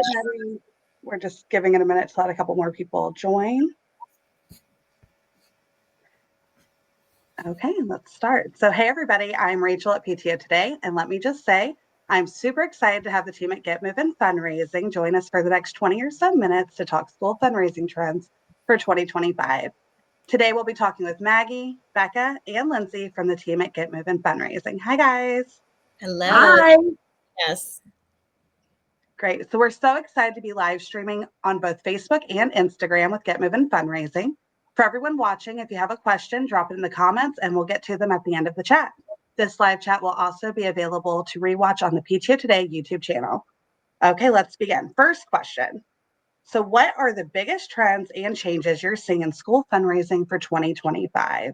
everybody. We're just giving it a minute to let a couple more people join. Okay, let's start. So, hey, everybody, I'm Rachel at PTO Today, and let me just say, I'm super excited to have the team at Get Moving Fundraising join us for the next 20 or so minutes to talk school fundraising trends for 2025. Today, we'll be talking with Maggie, Becca, and Lindsay from the team at Get Moving Fundraising. Hi, guys. Hello. Hi. Yes. Great. So we're so excited to be live streaming on both Facebook and Instagram with Get Moving Fundraising. For everyone watching, if you have a question, drop it in the comments and we'll get to them at the end of the chat. This live chat will also be available to rewatch on the PTO Today YouTube channel. Okay, let's begin. First question. So what are the biggest trends and changes you're seeing in school fundraising for 2025?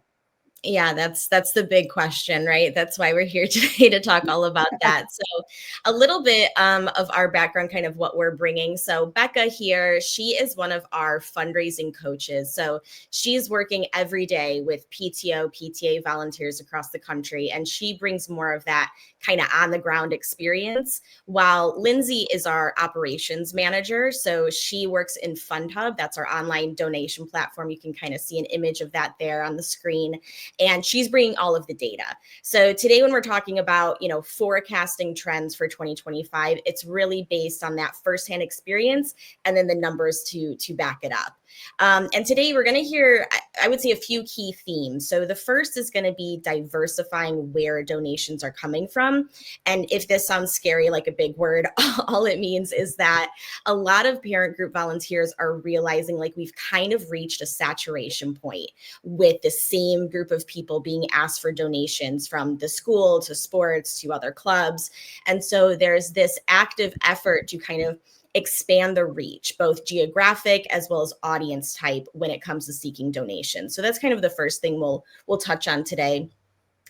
Yeah, that's the big question, right? That's why we're here today to talk all about that. So a little bit of our background, kind of what we're bringing. So Becca here, she is one of our fundraising coaches. So she's working every day with PTO, PTA volunteers across the country, and she brings more of that kind of on the ground experience, while Lindsay is our operations manager. So she works in FundHub. That's our online donation platform. You can kind of see an image of that there on the screen. And she's bringing all of the data. So today, when we're talking about, forecasting trends for 2025, it's really based on that firsthand experience and then the numbers to back it up. And today we're going to hear, I would say, a few key themes. So the first is going to be diversifying where donations are coming from. And if this sounds scary, like a big word, all it means is that a lot of parent group volunteers are realizing like we've kind of reached a saturation point with the same group of people being asked for donations, from the school to sports to other clubs. And so there's this active effort to kind of expand the reach, both geographic as well as audience type, when it comes to seeking donations. So that's kind of the first thing we'll touch on today.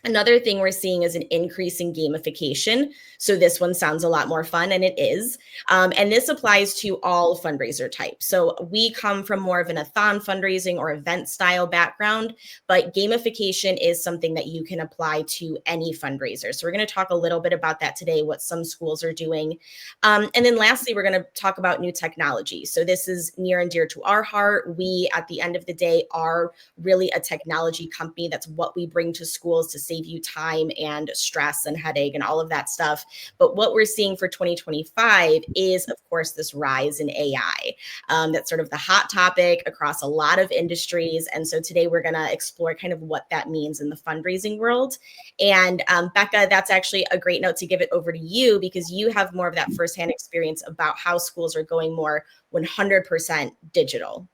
Another thing we're seeing is an increase in gamification. So this one sounds a lot more fun, and it is. And this applies to all fundraiser types. So we come from more of an a-thon fundraising or event style background, but gamification is something that you can apply to any fundraiser. So we're going to talk a little bit about that today, what some schools are doing. And then lastly, we're going to talk about new technology. So this is near and dear to our heart. We, at the end of the day, are really a technology company. That's what we bring to schools to save you time and stress and headache and all of that stuff. But what we're seeing for 2025 is, of course, this rise in AI. That's sort of the hot topic across a lot of industries. And so today we're going to explore kind of what that means in the fundraising world. And Becca, that's actually a great note to give it over to you, because you have more of that firsthand experience about how schools are going more 100% digital.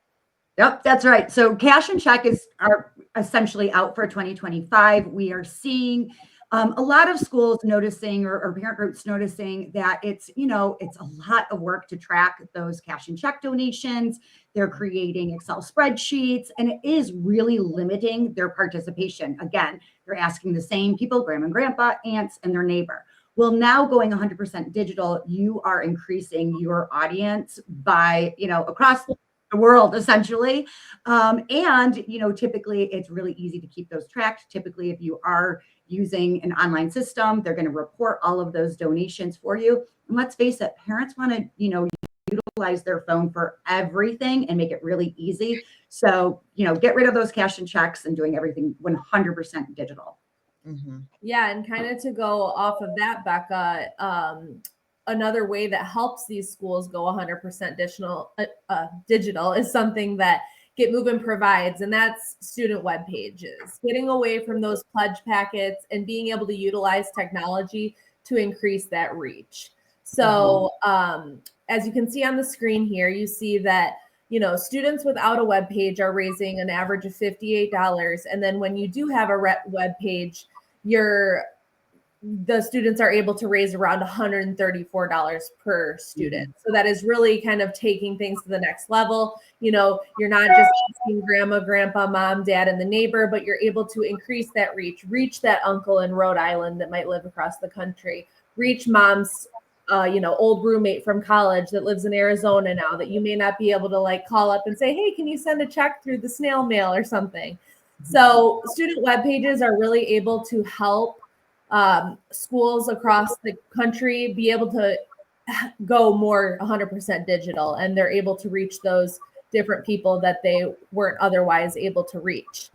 Yep, that's right. So cash and check are essentially out for 2025. We are seeing a lot of schools noticing, or parent groups noticing, that it's a lot of work to track those cash and check donations. They're creating Excel spreadsheets, and it is really limiting their participation. Again, they're asking the same people, grandma and grandpa, aunts, and their neighbor. Well, now going 100% digital, you are increasing your audience by, across the world, essentially. And, typically it's really easy to keep those tracked. Typically, if you are using an online system, they're going to report all of those donations for you. And let's face it, parents want to, utilize their phone for everything and make it really easy. So, get rid of those cash and checks and doing everything 100% digital. Mm-hmm. Yeah. And kind of to go off of that, Becca, another way that helps these schools go 100% digital is something that Get Moving provides, and that's student web pages. Getting away from those pledge packets and being able to utilize technology to increase that reach. So as you can see on the screen here, you see that students without a web page are raising an average of $58, and then when you do have a web page, the students are able to raise around $134 per student. So that is really kind of taking things to the next level. You're not just asking grandma, grandpa, mom, dad, and the neighbor, but you're able to increase that reach that uncle in Rhode Island that might live across the country, reach mom's old roommate from college that lives in Arizona now, that you may not be able to call up and say, hey, can you send a check through the snail mail or something? So student web pages are really able to help schools across the country be able to go more 100% digital, and they're able to reach those different people that they weren't otherwise able to reach.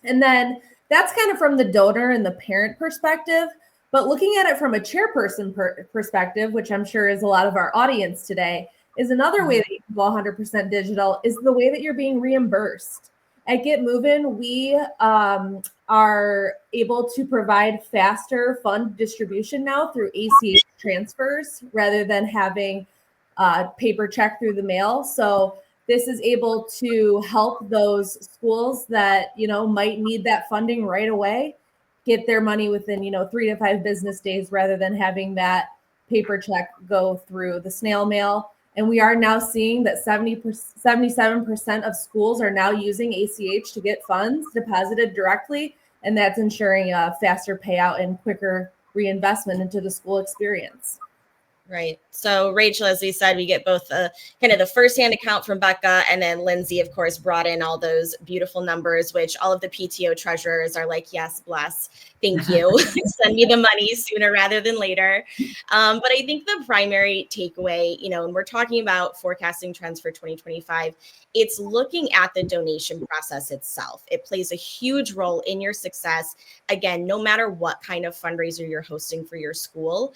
And then that's kind of from the donor and the parent perspective. But looking at it from a chairperson perspective, which I'm sure is a lot of our audience today, is another way that you can go 100% digital is the way that you're being reimbursed. At Get Movin', we are able to provide faster fund distribution now through ACH transfers rather than having paper check through the mail. So this is able to help those schools that, might need that funding right away, get their money within, 3 to 5 business days rather than having that paper check go through the snail mail. And we are now seeing that 77% of schools are now using ACH to get funds deposited directly. And that's ensuring a faster payout and quicker reinvestment into the school experience. Right. So Rachel, as we said, we get both kind of the firsthand account from Becca, and then Lindsay, of course, brought in all those beautiful numbers, which all of the PTO treasurers are like, yes, bless. Thank you. Send me the money sooner rather than later. But I think the primary takeaway, when we're talking about forecasting trends for 2025, it's looking at the donation process itself. It plays a huge role in your success. Again, no matter what kind of fundraiser you're hosting for your school.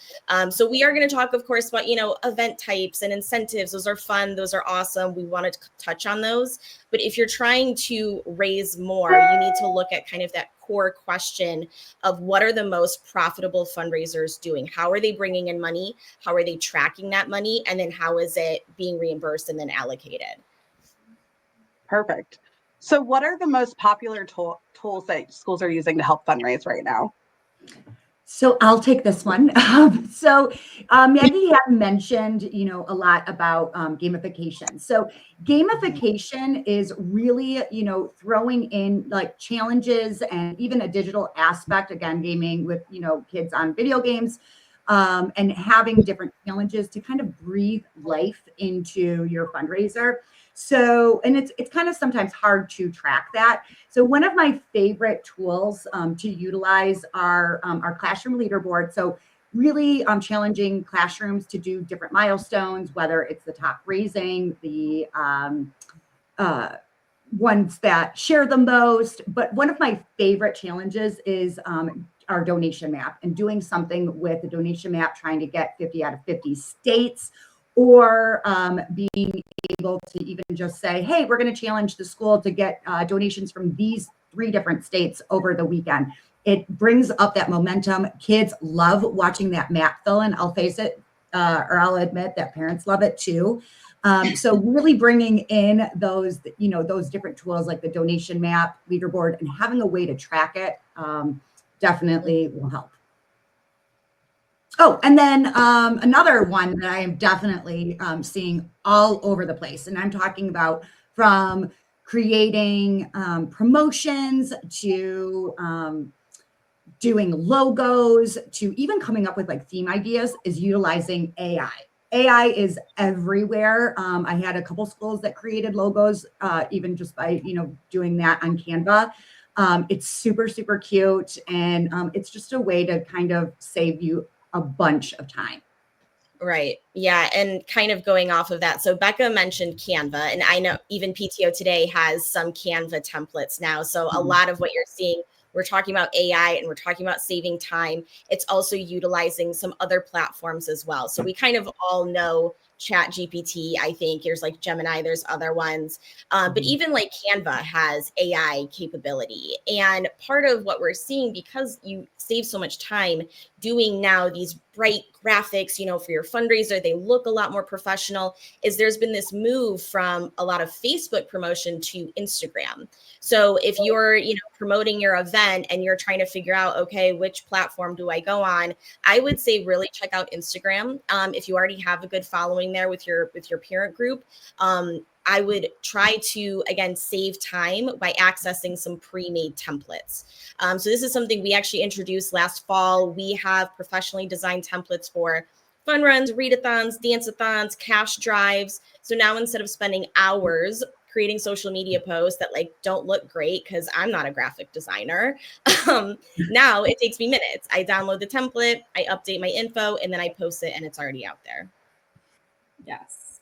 So we are going to talk, of course, about, event types and incentives. Those are fun. Those are awesome. We want to touch on those. But if you're trying to raise more, you need to look at kind of that core question of what are the most profitable fundraisers doing? How are they bringing in money? How are they tracking that money? And then how is it being reimbursed and then allocated? Perfect. So what are the most popular tools that schools are using to help fundraise right now? So I'll take this one. Maggie had mentioned, a lot about gamification. So gamification is really, throwing in like challenges and even a digital aspect, again, gaming with, kids on video games, and having different challenges to kind of breathe life into your fundraiser. So, and it's kind of sometimes hard to track that. So one of my favorite tools to utilize are our classroom leaderboard. So really challenging classrooms to do different milestones, whether it's the top raising, the ones that share the most. But one of my favorite challenges is our donation map, and doing something with the donation map, trying to get 50 out of 50 states, or being able to even just say, hey, we're going to challenge the school to get donations from these 3 different states over the weekend. It brings up that momentum. Kids love watching that map fill in. I'll face it, or I'll admit that parents love it too. So really bringing in those, those different tools like the donation map, leaderboard, and having a way to track it definitely will help. Oh, and then another one that I am definitely seeing all over the place, and I'm talking about from creating promotions to doing logos to even coming up with like theme ideas, is utilizing AI. AI is everywhere. I had a couple schools that created logos, even just by, doing that on Canva. It's super, super cute. And it's just a way to kind of save you a bunch of time. Right. Yeah. And kind of going off of that. So Becca mentioned Canva, and I know even PTO today has some Canva templates now. So a lot of what you're seeing, we're talking about AI and we're talking about saving time. It's also utilizing some other platforms as well. So we kind of all know Chat GPT. I think there's like Gemini, there's other ones. But even like Canva has AI capability. And part of what we're seeing, because you save so much time doing now these bright graphics, for your fundraiser, they look a lot more professional, is there's been this move from a lot of Facebook promotion to Instagram. So if you're, promoting your event and you're trying to figure out, okay, which platform do I go on? I would say really check out Instagram. If you already have a good following there with your parent group, I would try to, again, save time by accessing some pre-made templates. So this is something we actually introduced last fall. We have professionally designed templates for fun runs, readathons, dance-a-thons, cash drives. So now instead of spending hours creating social media posts that like don't look great because I'm not a graphic designer, now it takes me minutes. I download the template, I update my info, and then I post it and it's already out there. Yes.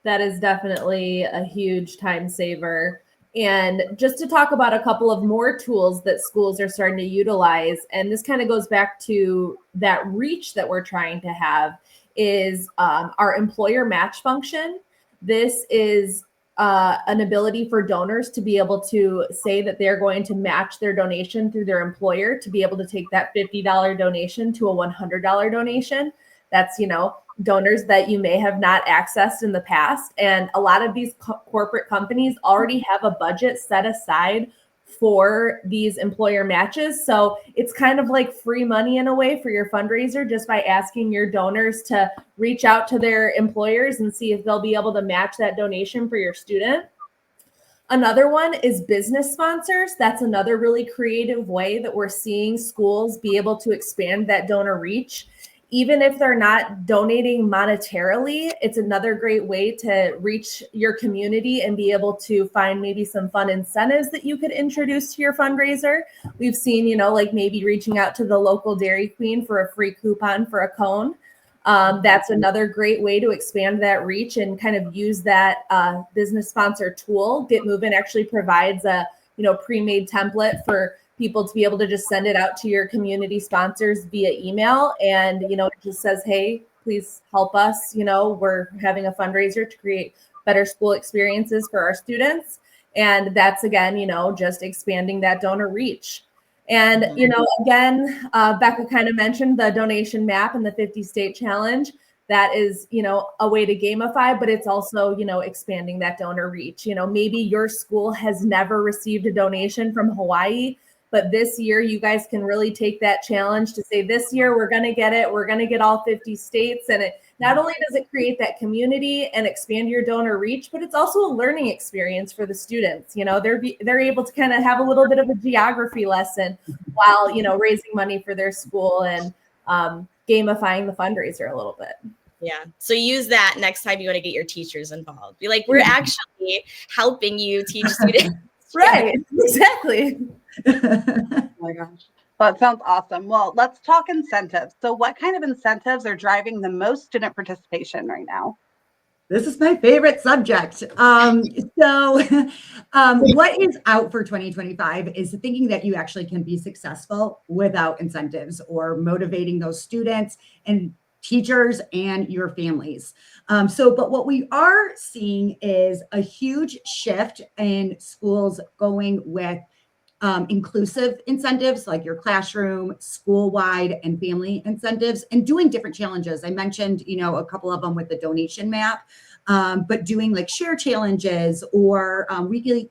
That is definitely a huge time saver. And just to talk about a couple of more tools that schools are starting to utilize, and this kind of goes back to that reach that we're trying to have, is our employer match function. This is an ability for donors to be able to say that they're going to match their donation through their employer to be able to take that $50 donation to a $100 donation. That's, donors that you may have not accessed in the past. And a lot of these corporate companies already have a budget set aside for these employer matches. So it's kind of like free money in a way for your fundraiser, just by asking your donors to reach out to their employers and see if they'll be able to match that donation for your student. Another one is business sponsors. That's another really creative way that we're seeing schools be able to expand that donor reach. Even if they're not donating monetarily, it's another great way to reach your community and be able to find maybe some fun incentives that you could introduce to your fundraiser. We've seen, like maybe reaching out to the local Dairy Queen for a free coupon for a cone. That's another great way to expand that reach and kind of use that business sponsor tool. Get Moving actually provides a pre-made template for people to be able to just send it out to your community sponsors via email, and it just says, hey, please help us. We're having a fundraiser to create better school experiences for our students, and that's again just expanding that donor reach. And, again, Becca kind of mentioned the donation map and the 50 state challenge. That is, a way to gamify, but it's also, expanding that donor reach. Maybe your school has never received a donation from Hawaii, but this year you guys can really take that challenge to say, this year we're going to get it. We're going to get all 50 states. And it not only does it create that community and expand your donor reach, but it's also a learning experience for the students. They're able to kind of have a little bit of a geography lesson while, raising money for their school and gamifying the fundraiser a little bit. Yeah. So use that next time you want to get your teachers involved. Be like, we're actually helping you teach students. Right. Exactly. Oh my gosh. Well, that sounds awesome. Well, let's talk incentives. So what kind of incentives are driving the most student participation right now? This is my favorite subject. What is out for 2025 is thinking that you actually can be successful without incentives or motivating those students and teachers and your families. But what we are seeing is a huge shift in schools going with inclusive incentives like your classroom, school-wide, and family incentives, and doing different challenges. I mentioned, a couple of them with the donation map, but doing like share challenges or weekly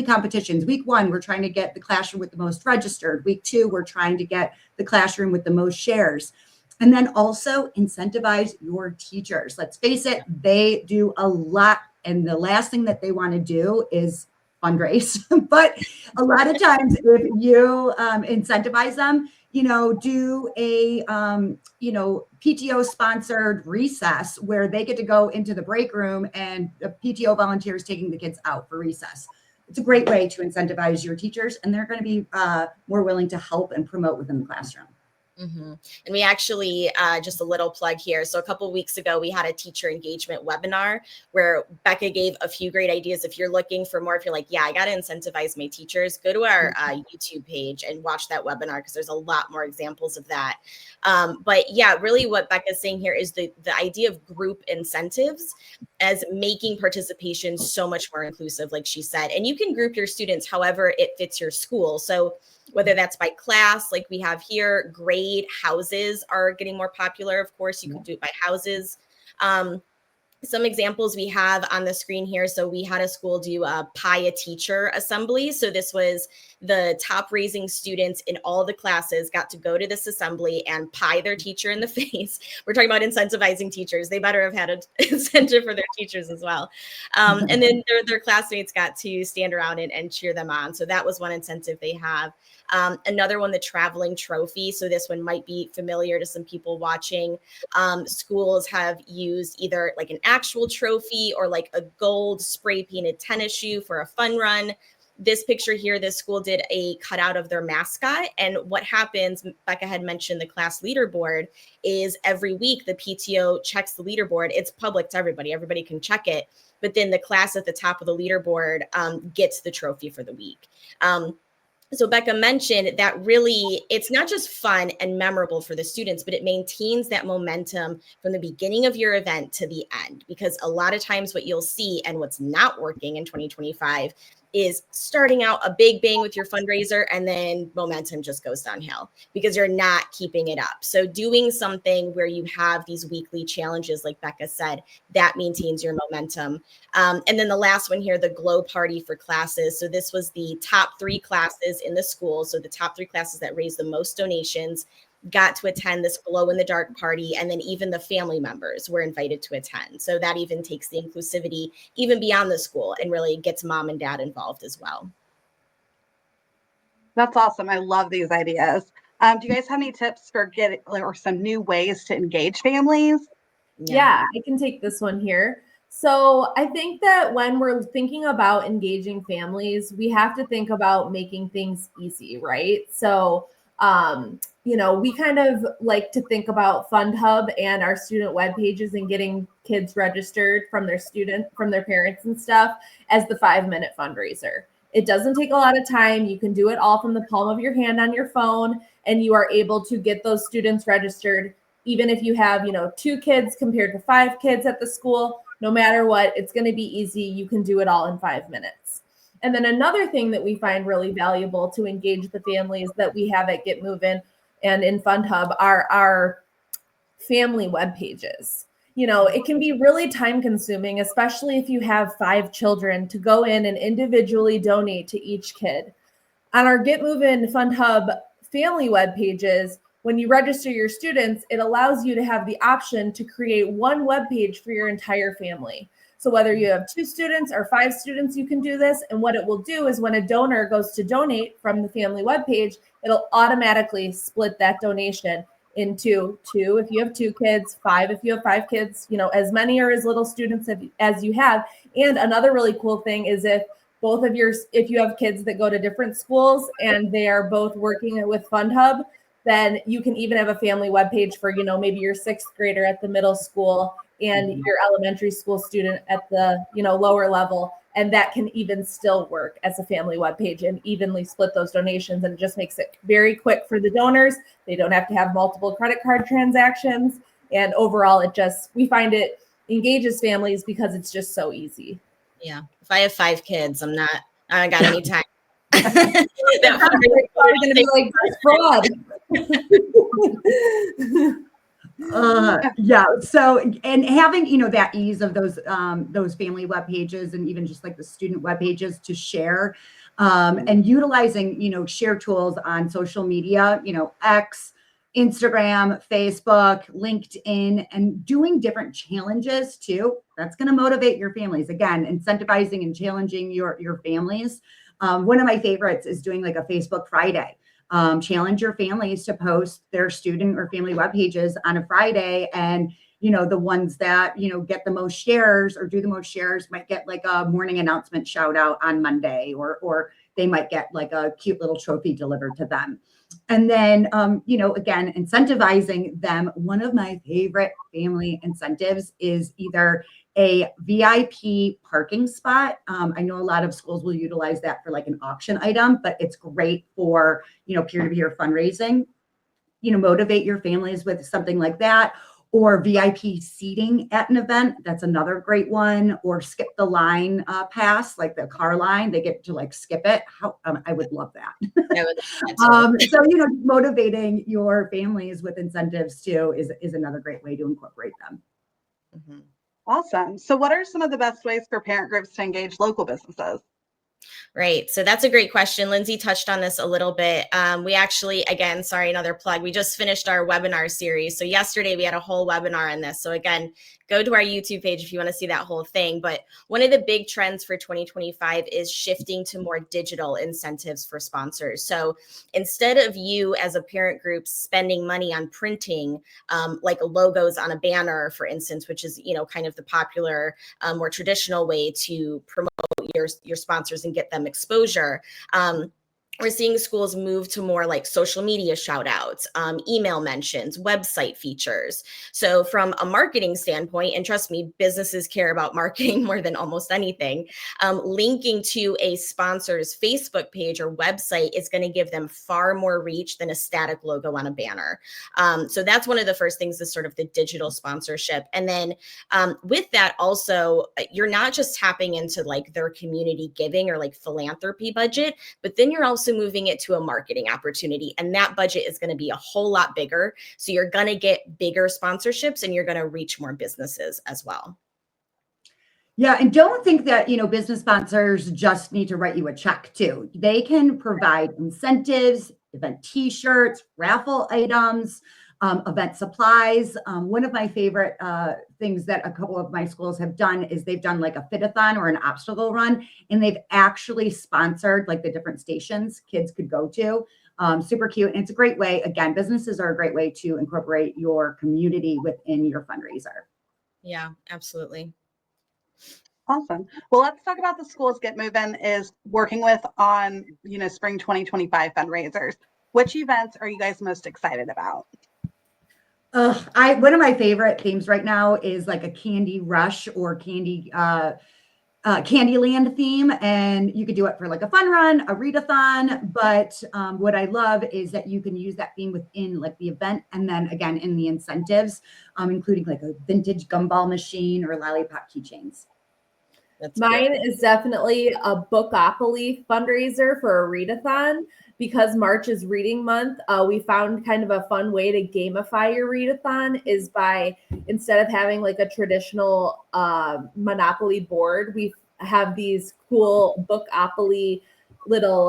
competitions. Week 1, we're trying to get the classroom with the most registered. Week 2, we're trying to get the classroom with the most shares. And then also incentivize your teachers. Let's face it, they do a lot. And the last thing that they want to do is fundraise. But a lot of times if you incentivize them, do a, PTO sponsored recess where they get to go into the break room and the PTO volunteers taking the kids out for recess. It's a great way to incentivize your teachers, and they're going to be more willing to help and promote within the classroom. Mm-hmm. And we actually, just a little plug here. So a couple of weeks ago, we had a teacher engagement webinar where Becca gave a few great ideas. If you're looking for more, if you're like, yeah, I got to incentivize my teachers, go to our YouTube page and watch that webinar because there's a lot more examples of that. But yeah, really what Becca's saying here is the idea of group incentives as making participation so much more inclusive, like she said. And you can group your students however it fits your school. So whether that's by class, like we have here, grade, houses are getting more popular. Of course, you could do it by houses. Some examples we have on the screen here. So we had a school do a pie a teacher assembly. So this was the top raising students in all the classes got to go to this assembly and pie their teacher in the face. We're talking about incentivizing teachers. They better have had an incentive for their teachers as well. And then their classmates got to stand around and cheer them on. So that was one incentive they have. Another one, the traveling trophy. So this one might be familiar to some people watching. Schools have used either like an actual trophy or like a gold spray painted tennis shoe for a fun run. this picture here, this school did a cutout of their mascot. And what happens, Becca had mentioned the class leaderboard, is every week the PTO checks the leaderboard. It's public to everybody. Everybody can check it. But then the class at the top of the leaderboard gets the trophy for the week. So Becca mentioned that really it's not just fun and memorable for the students, but it maintains that momentum from the beginning of your event to the end. Because a lot of times what you'll see and what's not working in 2025 is starting out a big bang with your fundraiser and then momentum just goes downhill because you're not keeping it up. So doing something where you have these weekly challenges, like Becca said, that maintains your momentum. And then the last one here, the glow party for classes. So this was the top 3 classes in the school. So the top 3 classes that raised the most donations got to attend this glow in the dark party, and then even the family members were invited to attend. So that even takes the inclusivity even beyond the school and really gets mom and dad involved as well. That's awesome. I love these ideas. Do you guys have any tips for getting or some new ways to engage families? Yeah, I can take this one here. So I think that when we're thinking about engaging families, we have to think about making things easy, right? So we kind of like to think about Fund Hub and our student web pages and getting kids registered from their parents and stuff as the 5-minute fundraiser. It doesn't take a lot of time. You can do it all from the palm of your hand on your phone, and you are able to get those students registered. Even if you have, 2 kids compared to 5 kids at the school, no matter what, it's going to be easy. You can do it all in 5 minutes. And then another thing that we find really valuable to engage the families that we have at Get Movin' and in Fund Hub are our family web pages. It can be really time consuming, especially if you have 5 children, to go in and individually donate to each kid. On our Get Movin' Fund Hub family web pages, when you register your students, it allows you to have the option to create one web page for your entire family. So whether you have 2 students or 5 students, you can do this. And what it will do is when a donor goes to donate from the family webpage, it'll automatically split that donation into 2 if you have 2 kids, 5 if you have 5 kids, as many or as little students as you have. And another really cool thing is if you have kids that go to different schools and they are both working with Fund Hub, then you can even have a family webpage for, maybe your 6th grader at the middle school and your elementary school student at the, lower level. And that can even still work as a family webpage and evenly split those donations. And it just makes it very quick for the donors. They don't have to have multiple credit card transactions. And overall, we find it engages families because it's just so easy. Yeah. If I have 5 kids, I don't got any time. They're going to be like, that's fraud. Yeah. So, and having, that ease of those family web pages and even just like the student web pages to share, and utilizing, share tools on social media, X, Instagram, Facebook, LinkedIn, and doing different challenges too. That's going to motivate your families. Again, incentivizing and challenging your families. One of my favorites is doing like a Facebook Friday. Challenge your families to post their student or family web pages on a Friday. And, the ones that, get the most shares or do the most shares might get like a morning announcement shout out on Monday, or they might get like a cute little trophy delivered to them. And then, again, incentivizing them. One of my favorite family incentives is either a VIP parking spot. I know a lot of schools will utilize that for like an auction item, but it's great for, peer-to-peer fundraising. Motivate your families with something like that, or VIP seating at an event. That's another great one. Or skip the line pass, like the car line. They get to like skip it. I would love that. I would love that too. So, motivating your families with incentives too is another great way to incorporate them. Mm-hmm. Awesome. So what are some of the best ways for parent groups to engage local businesses? Right. So that's a great question. Lindsay touched on this a little bit. We actually, again, sorry, another plug. We just finished our webinar series. So yesterday we had a whole webinar on this. So again, go to our YouTube page if you want to see that whole thing. But one of the big trends for 2025 is shifting to more digital incentives for sponsors. So instead of you as a parent group spending money on printing like logos on a banner, for instance, which is, kind of the popular, more traditional way to promote your sponsors and get them exposure. We're seeing schools move to more like social media shout outs, email mentions, website features. So from a marketing standpoint, and trust me, businesses care about marketing more than almost anything, linking to a sponsor's Facebook page or website is going to give them far more reach than a static logo on a banner. So that's one of the first things is sort of the digital sponsorship. And then with that also, you're not just tapping into like their community giving or like philanthropy budget, but then you're also moving it to a marketing opportunity. And that budget is going to be a whole lot bigger. So you're going to get bigger sponsorships and you're going to reach more businesses as well. Yeah, and don't think that, business sponsors just need to write you a check too. They can provide incentives, event t-shirts, raffle items, event supplies. One of my favorite things that a couple of my schools have done is they've done like a fit-a-thon or an obstacle run, and they've actually sponsored like the different stations kids could go to. Super cute. And it's a great way. Again, businesses are a great way to incorporate your community within your fundraiser. Yeah, absolutely. Awesome. Well, let's talk about the schools Get Moving is working with on, spring 2025 fundraisers. Which events are you guys most excited about? One of my favorite themes right now is like a candy rush or Candyland theme, and you could do it for like a fun run, a readathon. But what I love is that you can use that theme within like the event, and then again in the incentives, including like a vintage gumball machine or lollipop keychains. Mine is definitely a Bookopoly fundraiser for a readathon. Because March is reading month, we found kind of a fun way to gamify your readathon is by, instead of having like a traditional Monopoly board, we have these cool Bookopoly little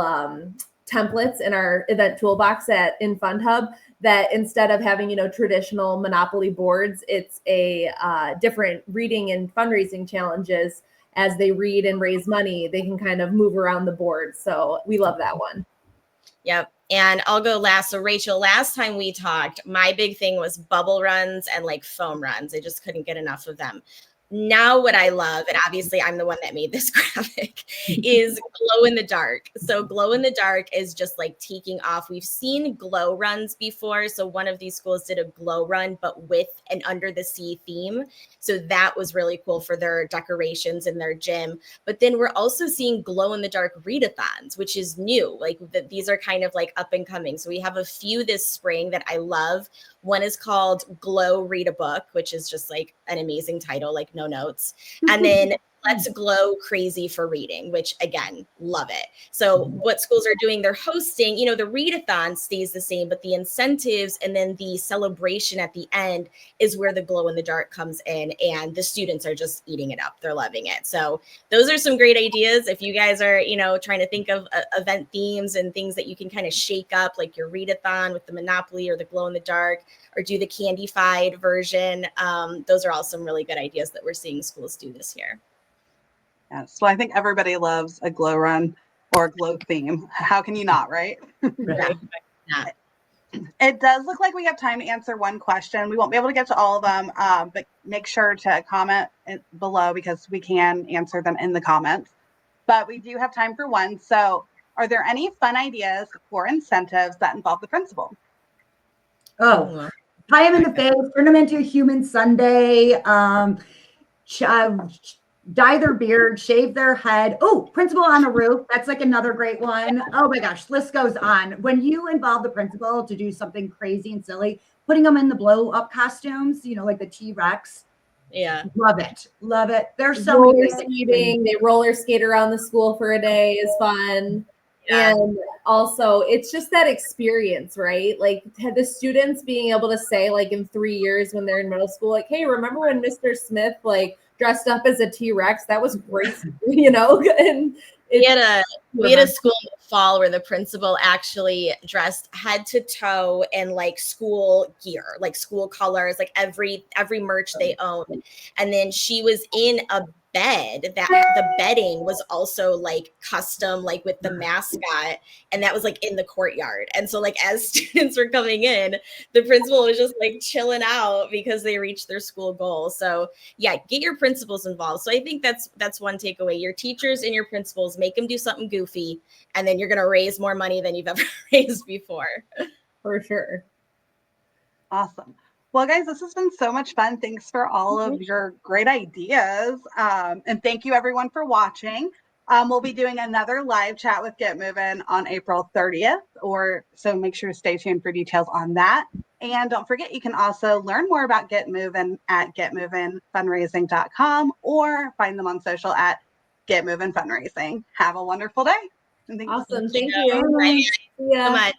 templates in our event toolbox in FundHub that instead of having, traditional Monopoly boards, it's a different reading and fundraising challenges. As they read and raise money, they can kind of move around the board. So we love that one. Yep. And I'll go last. So Rachel, last time we talked, my big thing was bubble runs and like foam runs. I just couldn't get enough of them. Now what I love, and obviously I'm the one that made this graphic, is glow in the dark. So glow in the dark is just like taking off. We've seen glow runs before. So one of these schools did a glow run, but with an under the sea theme. So that was really cool for their decorations in their gym. But then we're also seeing glow in the dark readathons, which is new. Like these are kind of like up and coming. So we have a few this spring that I love. One is called Glow Read a Book, which is just like an amazing title, like no notes. And then Let's Glow Crazy for Reading, which again, love it. So what schools are doing, they're hosting, the readathon stays the same, but the incentives and then the celebration at the end is where the glow in the dark comes in, and the students are just eating it up. They're loving it. So those are some great ideas. If you guys are, trying to think of event themes and things that you can kind of shake up, like your readathon with the Monopoly or the glow in the dark, or do the candy-fied version. Those are all some really good ideas that we're seeing schools do this year. Yes. Well, I think everybody loves a glow run or a glow theme. How can you not, right? Right. Yeah. It does look like we have time to answer one question. We won't be able to get to all of them, but make sure to comment below because we can answer them in the comments. But we do have time for one. So are there any fun ideas for incentives that involve the principal? Oh, tie them in the face, turn them into a human sundae, dye their beard, shave their head. Oh, principal on the roof. That's like another great one. Oh my gosh, list goes on. When you involve the principal to do something crazy and silly, putting them in the blow up costumes, like the T-Rex. Yeah. Love it. Love it. There's so roller many skating. They roller skate around the school for a day is fun. Yeah. And also it's just that experience, right? Like the students being able to say like in 3 years when they're in middle school, like, hey, remember when Mr. Smith like dressed up as a T-Rex? That was great, and we had a school in the fall where the principal actually dressed head to toe in like school gear, like school colors, like every merch they owned. And then she was in a bed, that the bedding was also like custom, like with the mascot, and that was like in the courtyard. And so like as students were coming in, the principal was just like chilling out because they reached their school goal. So yeah, get your principals involved. So I think that's one takeaway. Your teachers and your principals, make them do something goofy, and then you're going to raise more money than you've ever raised before. For sure. Awesome. Well, guys, this has been so much fun. Thanks for all of your great ideas. And thank you everyone for watching. We'll be doing another live chat with Get Moving on April 30th, so make sure to stay tuned for details on that. And don't forget, you can also learn more about Get Moving at getmovingfundraising.com or find them on social at Get Moving Fundraising. Have a wonderful day. And thanks. Awesome. Thank you. Thank you Yeah. so much.